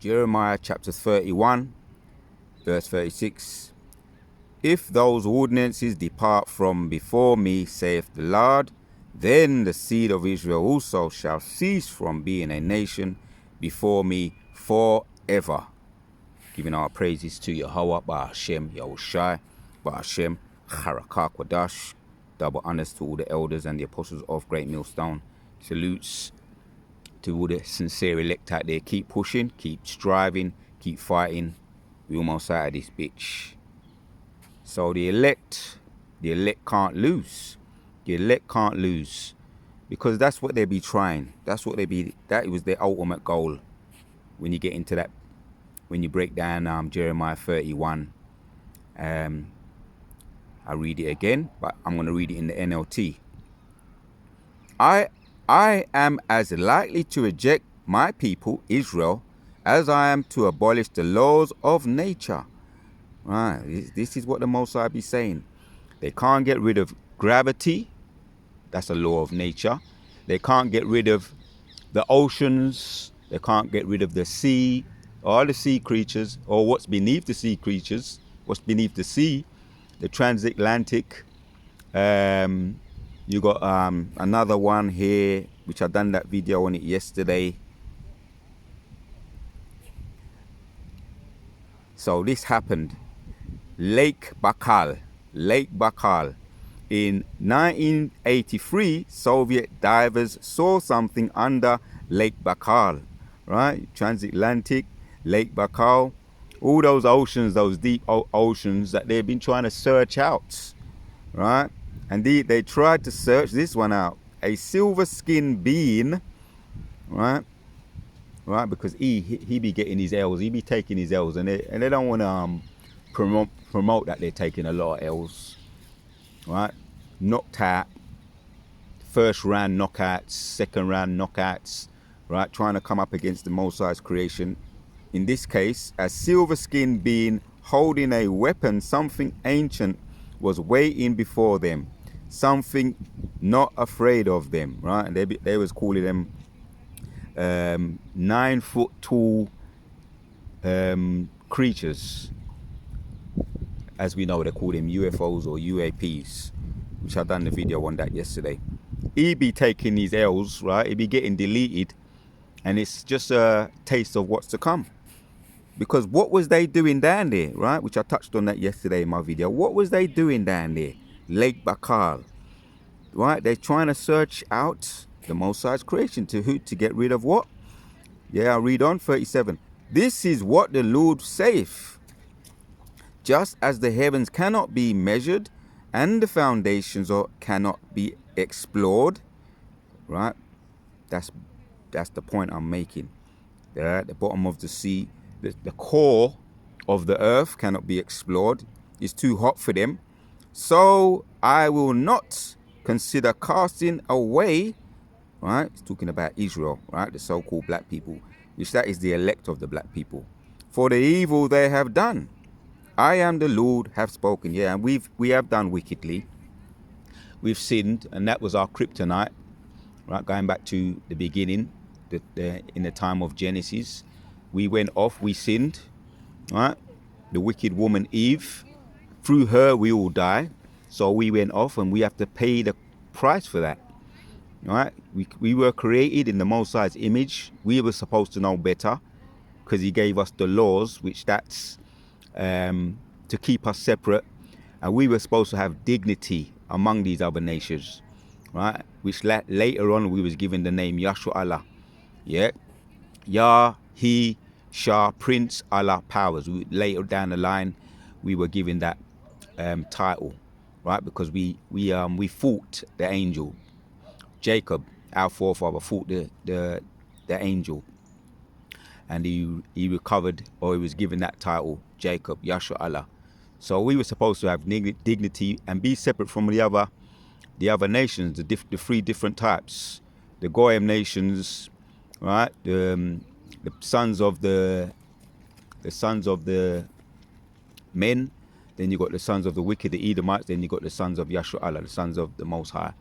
Jeremiah chapter 31, verse 36. If those ordinances depart from before me, saith the Lord, then the seed of Israel also shall cease from being a nation before me forever. Giving our praises to Yahweh, Ba'ashem, Yahushai, Ba'ashem, Harakah Kwadash. Double honors to all the elders and the apostles of Great Millstone. Salutes to all the sincere elect out there. Keep pushing, keep striving, keep fighting. We almost out of this bitch. So the elect can't lose. The elect can't lose. Because that's what they be trying. That was their ultimate goal. When you get into that, when you break down Jeremiah 31, I read it again, but I'm going to read it in the NLT. I am as likely to reject my people, Israel, as I am to abolish the laws of nature. Right, this is what the Most High be saying. They can't get rid of gravity. That's a law of nature. They can't get rid of the oceans. They can't get rid of the sea, or the sea creatures, or what's beneath the sea creatures, what's beneath the sea, the transatlantic. You got another one here, which I done that video on it yesterday. So this happened. Lake Baikal. In 1983, Soviet divers saw something under Lake Baikal, right? Transatlantic, Lake Baikal, all those oceans, those deep oceans that they've been trying to search out, right? And they tried to search this one out. A silver-skinned being, right? Right, because he be getting his L's, he be taking his L's, and they don't want to promote that they're taking a lot of L's, right? Knocked out, first round knockouts, second round knockouts, right? Trying to come up against the Most High's creation. In this case, a silver-skinned being holding a weapon, something ancient, was waiting before them, something not afraid of them, right? And they was calling them 9 foot tall creatures. As we know, they call them UFOs or UAPs, which I done the video on that yesterday. He be taking these L's, right? He be getting deleted, and it's just a taste of what's to come. Because what was they doing down there, right? Which I touched on that yesterday in my video. What was they doing down there? Lake Baikal, right? They're trying to search out the Most High's creation to get rid of what? Yeah, I'll read on 37. This is what the Lord saith. Just as the heavens cannot be measured and the foundations cannot be explored, right? That's the point I'm making. They're at the bottom of the sea. The core of the earth cannot be explored. It's too hot for them. So I will not consider casting away, right? It's talking about Israel, right? The so-called black people, which that is the elect of the black people, for the evil they have done. I am the Lord, have spoken. Yeah, and we have done wickedly. We've sinned, and that was our kryptonite, right? Going back to the beginning, in the time of Genesis, we went off, we sinned, right? The wicked woman Eve, through her we all die. So we went off, and we have to pay the price for that, right? We were created in the Most High's image. We were supposed to know better, because he gave us the laws, which that's to keep us separate, and we were supposed to have dignity among these other nations, right? Which later on we was given the name Yahshua Allah, yeah, Yah, He, Shah, Prince, Allah, Powers. Later down the line, we were given that title, right? Because we fought the angel, Jacob, our forefather, fought the angel, and he recovered, or he was given that title, Jacob, Yahshua Allah. So we were supposed to have dignity and be separate from the other nations, the three different types, the Goyim nations, right? The sons of the men. Then you got the sons of the wicked, the Edomites. Then you got the sons of Yahshua Allah, the sons of the Most High,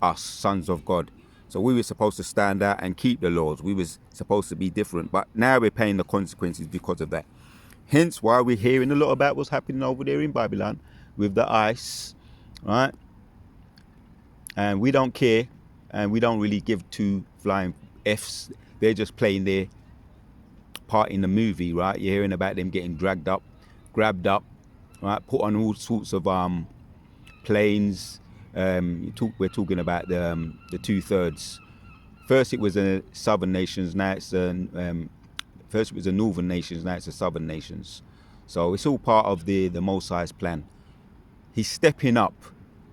us, sons of God. So we were supposed to stand out and keep the laws. We was supposed to be different, but now we're paying the consequences because of that. Hence why we're hearing a lot about what's happening over there in Babylon with the ice, right? And we don't care, and we don't really give two flying Fs. They're just playing their part in the movie, right? You're hearing about them getting dragged up, grabbed up, right? Put on all sorts of planes. We're talking about the 2/3. First it was the southern nations, now it's first it was the northern nations, now it's the southern nations. So it's all part of the Most High's plan. He's stepping up,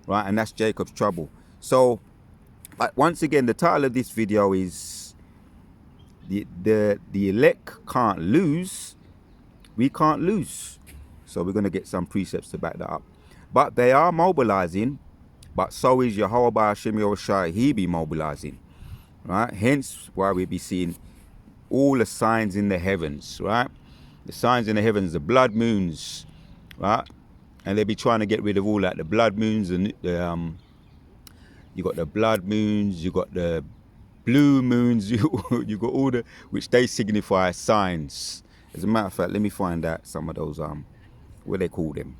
right? And that's Jacob's trouble. So, but once again, the title of this video is the elect can't lose. We can't lose. So we're going to get some precepts to back that up. But they are mobilizing, but so is Yehovah Hashem Yahushua. He be mobilizing, right? Hence why we be seeing all the signs in the heavens, right? The signs in the heavens, the blood moons, right? And they be trying to get rid of all that, the blood moons, and you got the blood moons, you got the blue moons, you got all the, which they signify signs. As a matter of fact, let me find out some of those what they call them.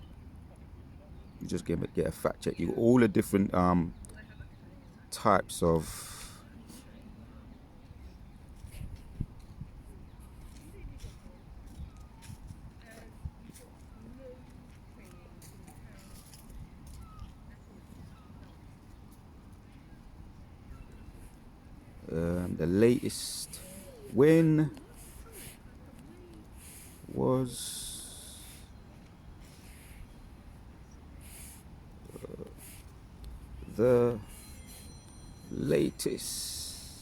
You just get a fact check. You got all the different types of the latest. When was the latest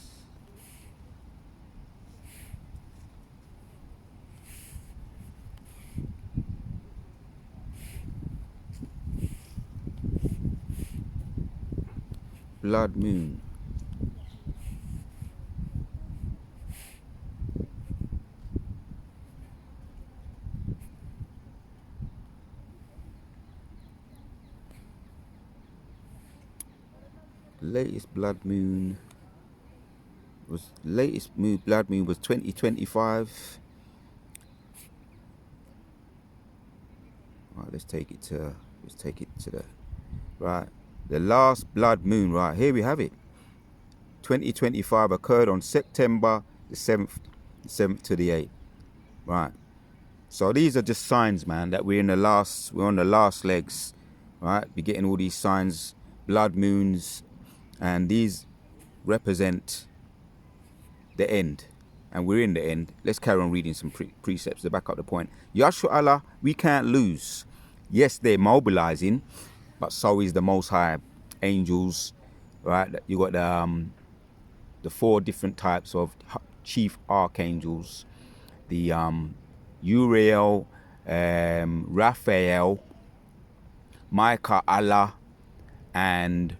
blood moon? Latest blood moon was 2025. All right, let's take it to the right. The last blood moon, right here we have it. 2025 occurred on September the 7th to the 8th. Right. So these are just signs, man, that we're on the last legs, right? We're getting all these signs, blood moons, and these represent the end. And we're in the end. Let's carry on reading some precepts to back up the point. Yahshua Allah, we can't lose. Yes, they're mobilizing, but so is the Most High. Angels, right? You got the 4 different types of chief archangels. The Uriel, Raphael, Micah, Allah, and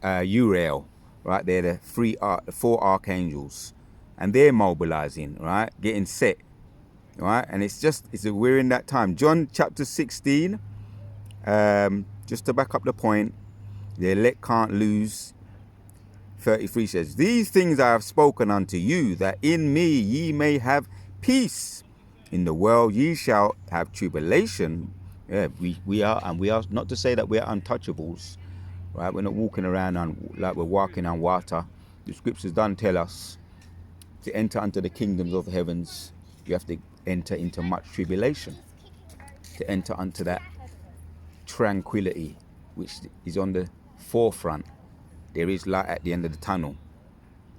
Uriel, right? They're the 4 archangels, and they're mobilizing, right? Getting set, right? And we're in that time. John chapter 16, just to back up the point, the elect can't lose. 33 says, these things I have spoken unto you, that in me ye may have peace. In the world ye shall have tribulation. Yeah, we are not to say that we're untouchables, right? We're not walking around like we're walking on water. The scriptures don't tell us to enter into the kingdoms of the heavens. You have to enter into much tribulation to enter unto that tranquility, which is on the forefront. There is light at the end of the tunnel.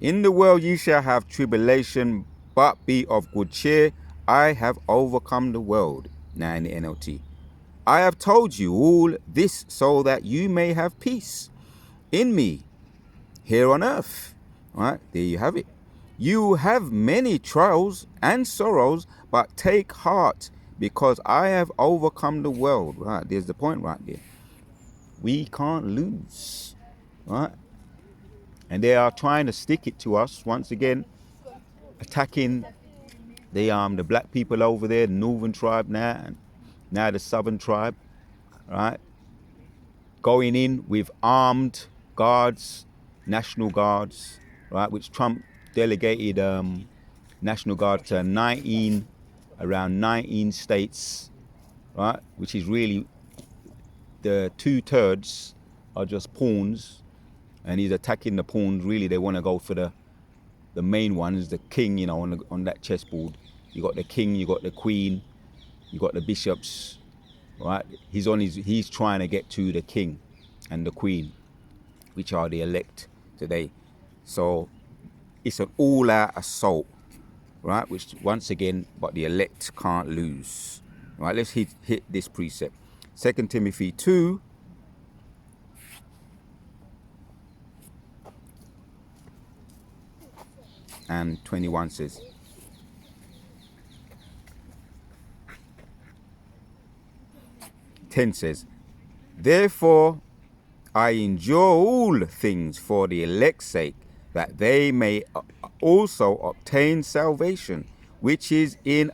In the world ye shall have tribulation, but be of good cheer. I have overcome the world. Now in the NLT. I have told you all this so that you may have peace in me here on earth. Right? There you have it. You have many trials and sorrows, but take heart, because I have overcome the world. Right? There's the point right there. We can't lose. Right? And they are trying to stick it to us once again, attacking the black people over there, the northern tribe now, and now the southern tribe, right? going in with armed guards, national guards, right? Which Trump delegated national guard to around 19 states, right? Which is really the 2/3 are just pawns, and he's attacking the pawns. Really, they want to go for the main ones, the king, you know, on that chessboard. You got the king, you got the queen, you got the bishops, right? He's trying to get to the king and the queen, which are the elect today. So it's an all-out assault, right? Which once again, but the elect can't lose. Right? Let's hit this precept. 2 Timothy 2. And 21 says, "10 says, therefore I endure all things for the elect's sake, that they may also obtain salvation, which is in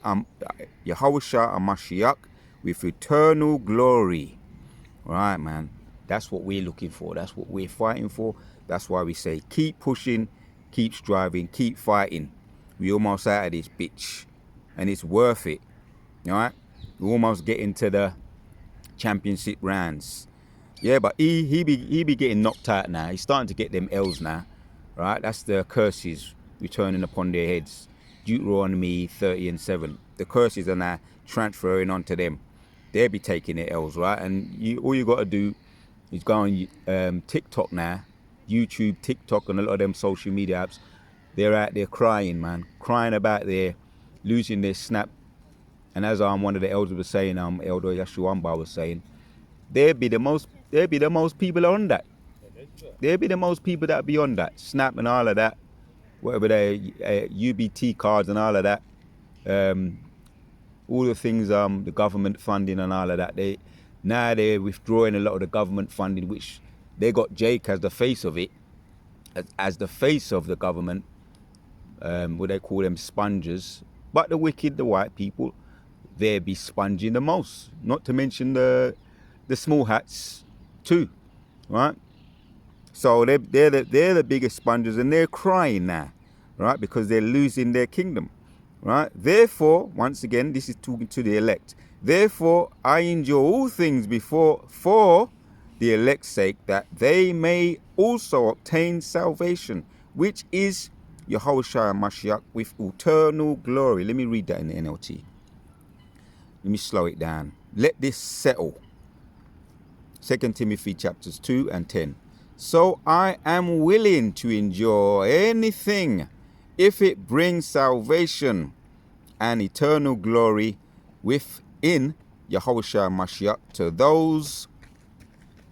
Yahushua HaMashiach with eternal glory." Right, man. That's what we're looking for. That's what we're fighting for. That's why we say keep pushing, keep striving, keep fighting. We almost out of this bitch, and it's worth it. All right, we're almost getting to the championship rounds. Yeah, but he be getting knocked out now. He's starting to get them L's now, right? That's the curses returning upon their heads. Deuteronomy 30:7. The curses are now transferring onto them. They'll be taking their L's, right? And all you got to do is go on TikTok now, YouTube, TikTok, and a lot of them social media apps. They're out there crying, man, crying about their losing their snap. And as one of the elders was saying, Elder Yashuamba was saying, there'll be the most people on that. There'll be the most people that be on that snap and all of that, whatever their UBT cards and all of that. All the things, the government funding and all of that. They're withdrawing a lot of the government funding, which they got Jake as the face of it, as the face of the government. What they call them, spongers. But the wicked, the white people, they be sponging the most. Not to mention the small hats too, right? So they're the biggest spongers, and they're crying now, right? Because they're losing their kingdom, right? Therefore, once again, this is talking to the elect. Therefore, I endure all things for the elect's sake, that they may also obtain salvation, which is Yahushua HaMashiach with eternal glory. Let me read that in the NLT. Let me slow it down. Let this settle. 2 Timothy chapters 2 and 10. So I am willing to endure anything if it brings salvation and eternal glory within Yahushua HaMashiach to those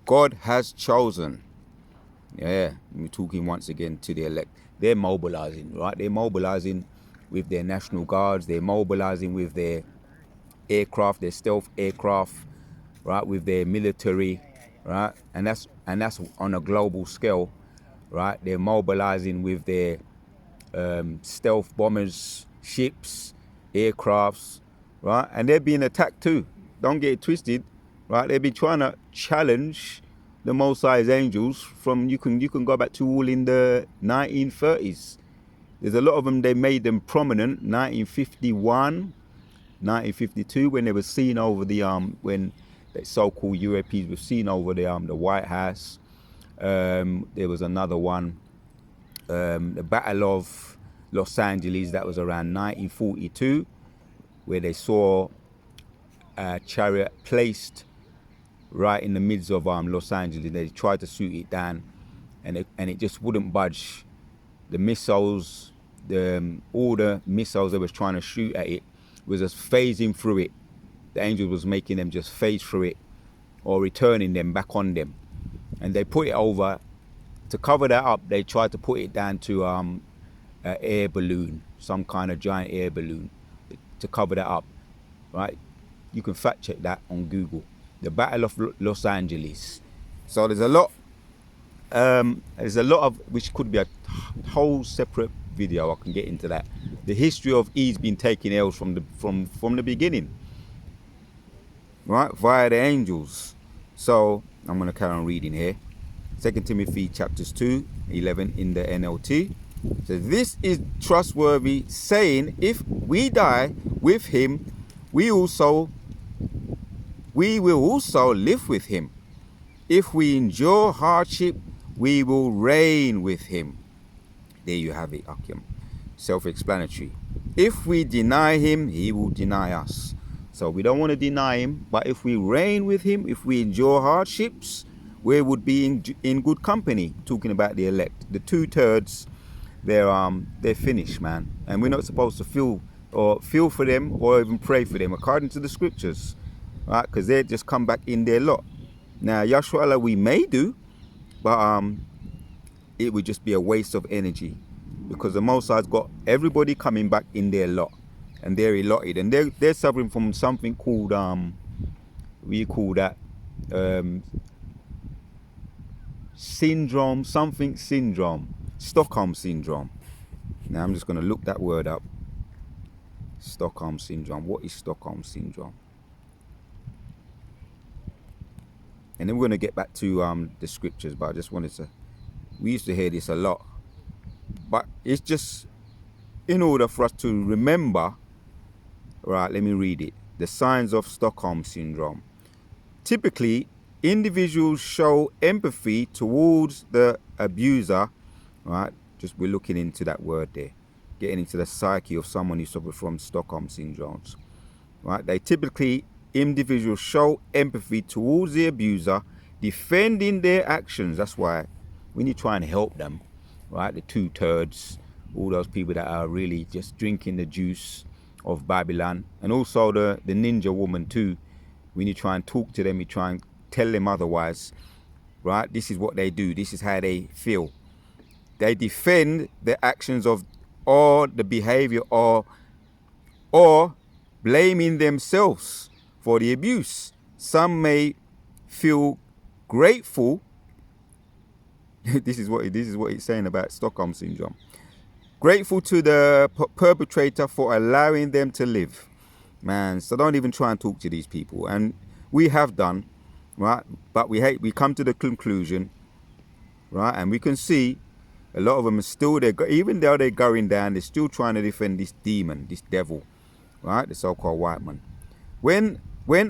God has chosen. Yeah, we're talking once again to the elect. They're mobilizing, right? They're mobilizing with their national guards. They're mobilizing with their aircraft, their stealth aircraft, right? With their military, right? And that's on a global scale, right? They're mobilizing with their stealth bombers, ships, aircrafts, right? And they're being attacked too. Don't get it twisted, right? They've been trying to challenge the Most High's angels from, you can go back to all in the 1930s. There's a lot of them, they made them prominent, 1951, 1952, when they were seen over the, when the so-called Europeans were seen over the White House. There was another one, the Battle of Los Angeles, that was around 1942, where they saw a chariot placed right in the midst of Los Angeles. They tried to shoot it down, and it just wouldn't budge. The missiles, all the missiles they was trying to shoot at it was just phasing through it. The angels was making them just phase through it, or returning them back on them. And they put it over, to cover that up, they tried to put it down to an air balloon, some kind of giant air balloon, to cover that up, right? You can fact check that on Google. The Battle of Los Angeles. So there's a lot of, which could be a whole separate video. I can get into that. The history of Eve's been taking L's from the beginning, right? Via the angels. So I'm going to carry on reading here. 2 Timothy chapters 2:11 in the NLT. So this is trustworthy saying, if we die with him, we will also live with him. If we endure hardship, we will reign with him. There you have it, Akim. Self-explanatory. If we deny him, he will deny us. So we don't want to deny him, but if we reign with him, if we endure hardships, we would be in good company. Talking about the elect, the 2/3, they're finished, man, and we're not supposed to feel for them or even pray for them according to the scriptures, right? Because they just come back in their lot. Now, Yahshua Allah, we may do, but it would just be a waste of energy, because the Most High's got everybody coming back in their lot, and they're allotted, and they're suffering from something called we call that syndrome, Stockholm syndrome. Now I'm just going to look that word up. Stockholm syndrome. What is Stockholm syndrome? And then we're going to get back to the scriptures, but I just wanted to, we used to hear this a lot, but it's just in order for us to remember. Right, let me read it. The signs of Stockholm syndrome. Typically, individuals show empathy towards the abuser. Right, just we're looking into that word there, getting into the psyche of someone who suffers from Stockholm syndromes. Right, individuals show empathy towards the abuser, defending their actions. That's why when you try and help them, right, the 2/3, all those people that are really just drinking the juice of Babylon, and also the ninja woman too, when you try and talk to them, you try and tell them otherwise, right? This is what they do. This is how they feel. They defend the actions of, or the behavior, or blaming themselves for the abuse. Some may feel grateful. This is what it's saying about Stockholm syndrome. Grateful to the perpetrator for allowing them to live. Man, so don't even try and talk to these people. And we have done, right? But we come to the conclusion, right? And we can see a lot of them are still there, even though they're going down, they're still trying to defend this demon, this devil, right? The so-called white man. When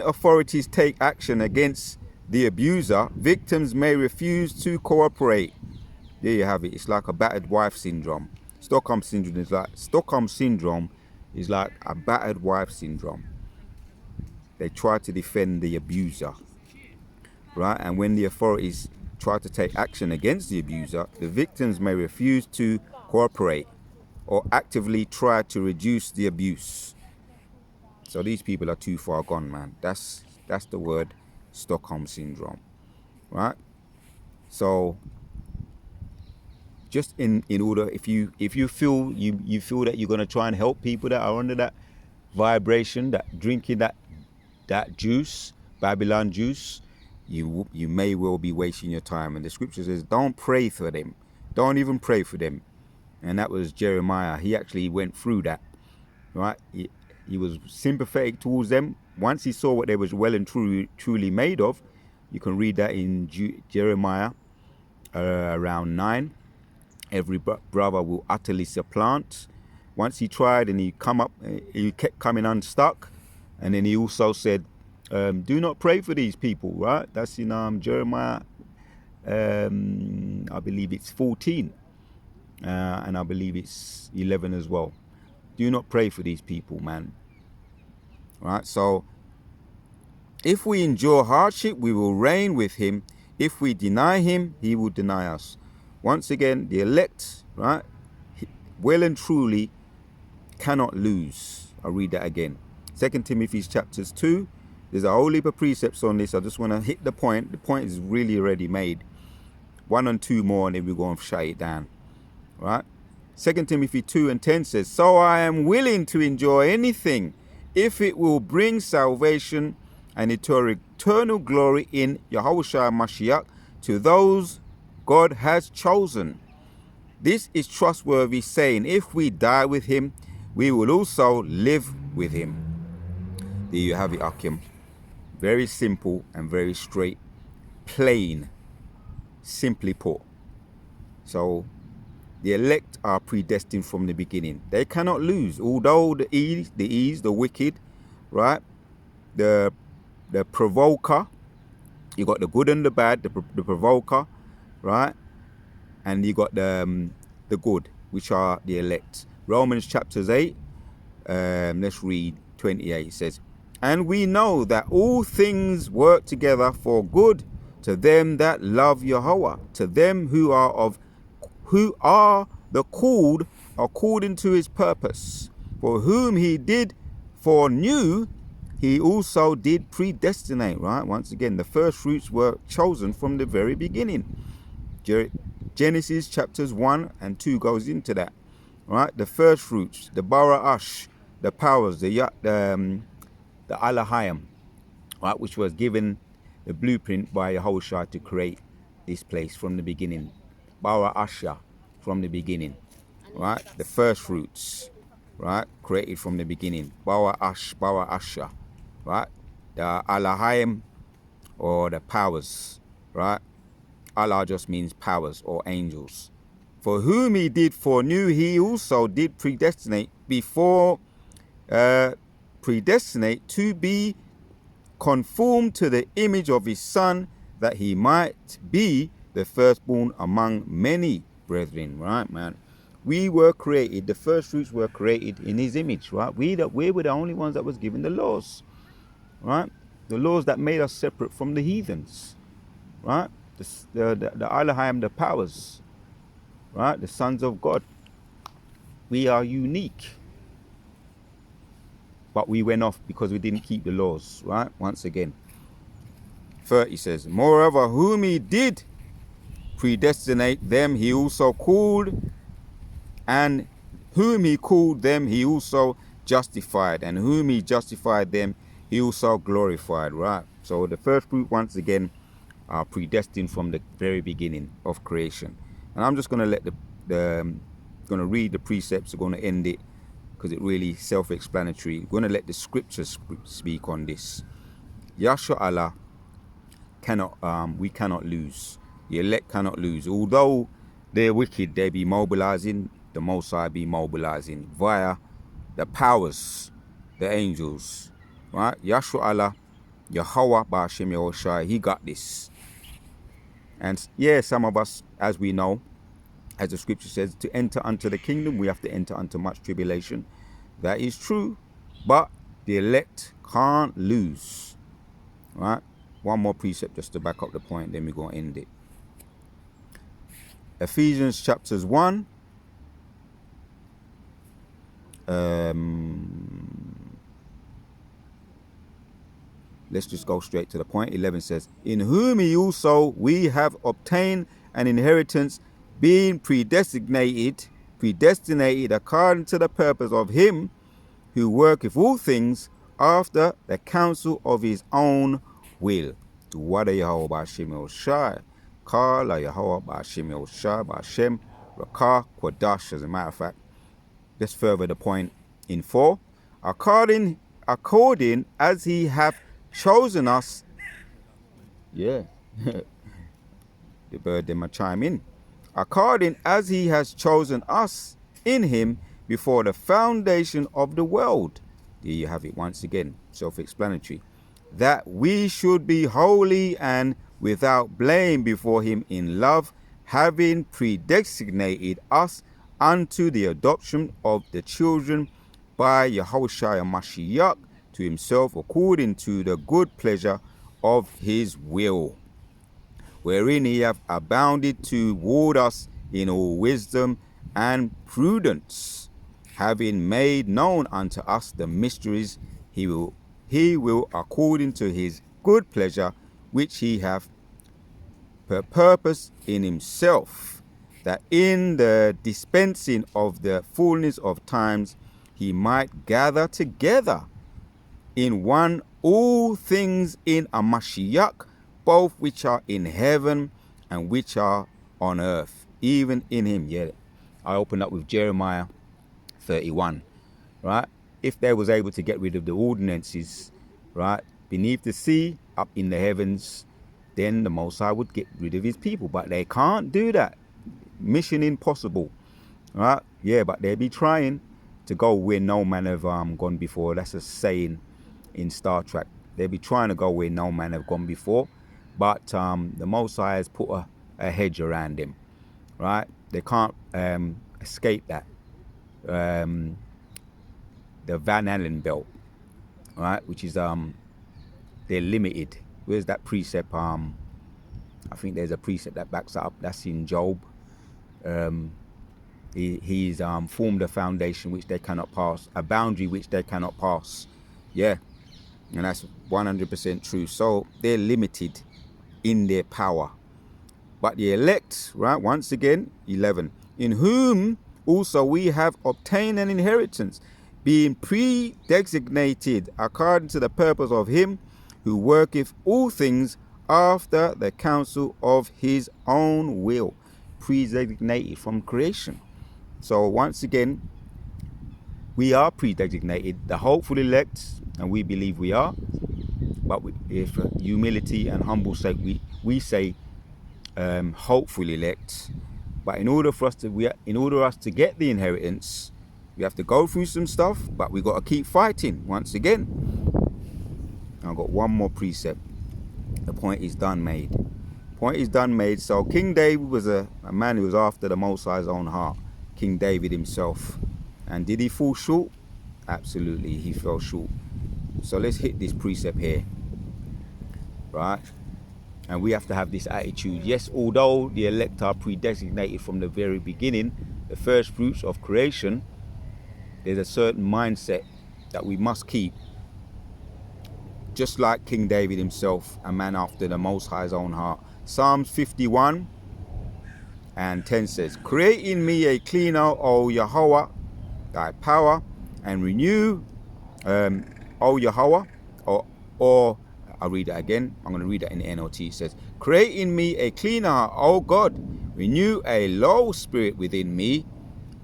authorities take action against the abuser, victims may refuse to cooperate. There you have it. It's like a battered wife syndrome. Stockholm syndrome is like a battered wife syndrome. They try to defend the abuser, right? And when the authorities try to take action against the abuser, the victims may refuse to cooperate or actively try to reduce the abuse. So these people are too far gone, man. That's the word, Stockholm syndrome, right? So just in order, if you feel you feel that you're going to try and help people that are under that vibration, that drinking that juice, Babylon juice, you may well be wasting your time. And the scripture says, don't pray for them. Don't even pray for them. And that was Jeremiah. He actually went through that, right? He was sympathetic towards them. Once he saw what they was well and truly made of, you can read that in Jeremiah around 9. Every brother will utterly supplant. Once he tried and he kept coming unstuck. And then he also said, do not pray for these people, right? That's in Jeremiah, I believe it's 14. And I believe it's 11 as well. Do not pray for these people, man. Right? So, if we endure hardship, we will reign with him. If we deny him, he will deny us. Once again, the elect, right, well and truly cannot lose. I'll read that again. 2 Timothy chapters 2. There's a whole heap of precepts on this. I just want to hit the point. The point is really already made. 1 and 2 more, and then we're going to shut it down. Right? 2 Timothy 2:10 says, so I am willing to enjoy anything if it will bring salvation and eternal glory in Yahushua Mashiach to those God has chosen. This is trustworthy saying, if we die with him, we will also live with him. There you have it, Akim. Very simple and very straight, plain, simply put. So the elect are predestined from the beginning. They cannot lose. Although the wicked, right? The provoker, you got the good and the bad, the provoker, right? And you got the good, which are the elect. Romans chapters 8, let's read 28. It says, and we know that all things work together for good to them that love Yahweh, to them who are the called according to his purpose. For whom he did foreknew, he also did predestinate, right? Once again, the first fruits were chosen from the very beginning. Genesis chapters 1 and 2 goes into that, right? The first fruits, the Bara'ash, the powers, the Alahayim, right? Which was given the blueprint by Yahushua to create this place from the beginning. Bara'asha, from the beginning, right? The first fruits, right? Created from the beginning. Bara'asha, right? The Alahayim, or the powers, right? Allah just means powers or angels. For whom he did foreknew, he also did predestinate to be conformed to the image of his son, that he might be the firstborn among many brethren, right, man? We were created, the first fruits were created in his image, right? We were the only ones that was given the laws, right? The laws that made us separate from the heathens, right? The Elohim, the powers, right? The sons of God. We are unique. But we went off because we didn't keep the laws, right? Once again. 30 says, moreover, whom he did predestinate, them he also called, and whom he called, them he also justified, and whom he justified, them he also glorified, right? So the first fruit, once again, are predestined from the very beginning of creation. And I'm just going to let going to read the precepts. I'm going to end it because it's really self-explanatory. I'm going to let the scriptures speak on this. Yahshua Allah we cannot lose. The elect cannot lose. Although they're wicked, they be mobilizing, the Most High be mobilizing via the powers, the angels, right? Yahshua Allah, Yahweh Ba'ashem Yahushai, he got this. And yeah, some of us, as we know, as the scripture says, to enter unto the kingdom, we have to enter unto much tribulation. That is true, but the elect can't lose, right? One more precept just to back up the point, then we're going to end it. Ephesians chapters 1. Let's just go straight to the point. 11 says, in whom he also we have obtained an inheritance, being predestinated according to the purpose of him who worketh all things after the counsel of his own will. To wada Yahweh Ba'ashem Yahushai, Kala Yahweh Ba'ashem Yahushai, Ba'ashem Rakah Kwadash. As a matter of fact, let's further the point in 4. According as he hath chosen us. Yeah. The bird then might chime in. According as he has chosen us in him before the foundation of the world. There you have it once again, self-explanatory. That we should be holy and without blame before him in love, having predestinated us unto the adoption of the children by Yahushua Mashiach to himself, according to the good pleasure of his will, wherein he hath abounded toward us in all wisdom and prudence, having made known unto us the mysteries he will according to his good pleasure, which he hath purposed in himself, that in the dispensing of the fullness of times he might gather together in one all things in a Mashiach, both which are in heaven and which are on earth, even in him. Yeah, I opened up with Jeremiah 31, right? If they was able to get rid of the ordinances, right, beneath the sea, up in the heavens, then the Most High would get rid of his people. But they can't do that. Mission impossible. Right? Yeah, but they be trying to go where no man have gone before. That's a saying in Star Trek. They be trying to go where no man have gone before. But the Most High has put a hedge around them. Right? They can't escape that. The Van Allen belt. Right? Which is they're limited. Where's that precept? I think there's a precept that backs up. That's in Job. He's formed a foundation which they cannot pass, a boundary which they cannot pass. Yeah, and that's 100% true. So they're limited in their power. But the elect, right, once again, 11, in whom also we have obtained an inheritance, being predesignated according to the purpose of him who worketh all things after the counsel of his own will. Predesignated from creation. So once again, we are predesignated, the hopeful elect, and we believe we are. But if humility and humble sake, we say hopeful elect. But in order for us to get the inheritance, we have to go through some stuff. But we got to keep fighting. Once again, I've got one more precept. The point is done made. Point is done made. So King David was a man who was after the Most High's own heart. King David himself. And did he fall short? Absolutely, he fell short. So let's hit this precept here. Right? And we have to have this attitude. Yes, although the elect are predesignated from the very beginning, the first fruits of creation, there's a certain mindset that we must keep. Just like King David himself, a man after the Most High's own heart. Psalms 51 and 10 says, create in me a clean heart, O Yahweh, thy power, and renew, O Yahweh, or I'll read that again. I'm going to read that in the NLT. It says, create in me a clean heart, O God, renew a loyal spirit within me.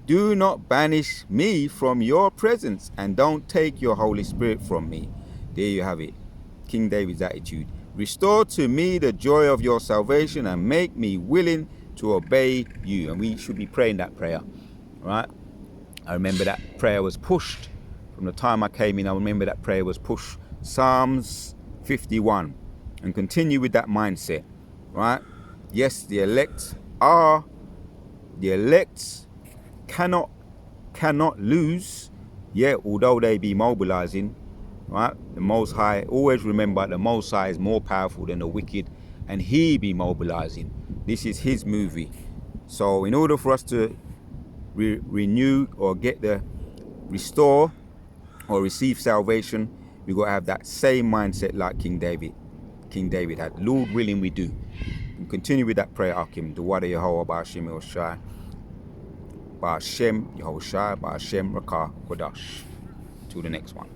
Do not banish me from your presence, and don't take your Holy Spirit from me. There you have it. King David's attitude. Restore to me the joy of your salvation and make me willing to obey you. And we should be praying that prayer, right? I remember that prayer was pushed from the time I came in. I remember that prayer was pushed. Psalms 51, and continue with that mindset, right? Yes, the elect cannot lose. Yeah, although they be mobilizing, right? The Most High, always remember the Most High is more powerful than the wicked, and he be mobilizing. This is his movie. So in order for us to renew or get the restore or receive salvation, we got to have that same mindset like King David had. Lord willing, we do. And continue with that prayer, Akim. Duwada Yehovah Ba'ashem Yehoshai, Ba'ashem Yehoshai, Ba'ashem Rakah Kodash. Till the next one.